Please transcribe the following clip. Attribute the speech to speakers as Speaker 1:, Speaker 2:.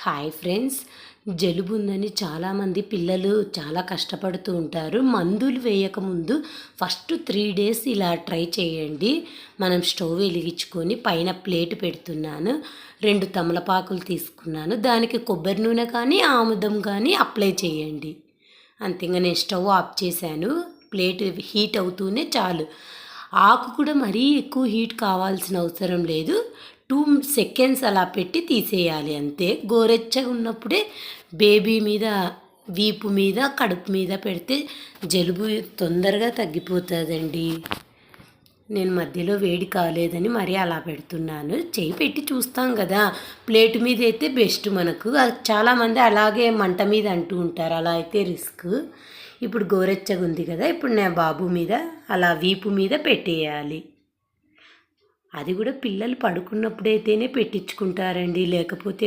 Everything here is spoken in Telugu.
Speaker 1: హాయ్ ఫ్రెండ్స్, జలుబు ఉందని చాలామంది పిల్లలు చాలా కష్టపడుతూ ఉంటారు. మందులు వేయకముందు ఫస్ట్ 3 డేస్ ఇలా ట్రై చేయండి. మనం స్టవ్ వెలిగించుకొని పైన ప్లేట్ పెడుతున్నాను. 2 తమలపాకులు తీసుకున్నాను. దానికి కొబ్బరి నూనె కానీ ఆముదం కానీ అప్లై చేయండి. అంతే, ఇంకా నేను స్టవ్ ఆఫ్ చేశాను. ప్లేట్ హీట్ అవుతూనే చాలు. ఆకు కూడా మరీ ఎక్కువ హీట్ కావాల్సిన అవసరం లేదు. 2 సెకండ్స్ అలా పెట్టి తీసేయాలి అంతే. గోరెచ్చగా ఉన్నప్పుడే బేబీ మీద, వీపు మీద, కడుపు మీద పెడితే జలుబు తొందరగా తగ్గిపోతుందండి. నేను మధ్యలో వేడి కాలేదని మరీ అలా పెడుతున్నాను. చేయి పెట్టి చూస్తాం కదా, ప్లేట్ మీద అయితే బెస్ట్ మనకు. చాలామంది అలాగే మంట మీద అంటూ ఉంటారు, అలా అయితే రిస్క్. ఇప్పుడు గోరెచ్చగా ఉంది కదా, ఇప్పుడు నా బాబు మీద అలా వీపు మీద పెట్టేయాలి. అది కూడా పిల్లలు పడుకున్నప్పుడైతేనే పెట్టించుకుంటారండి, లేకపోతే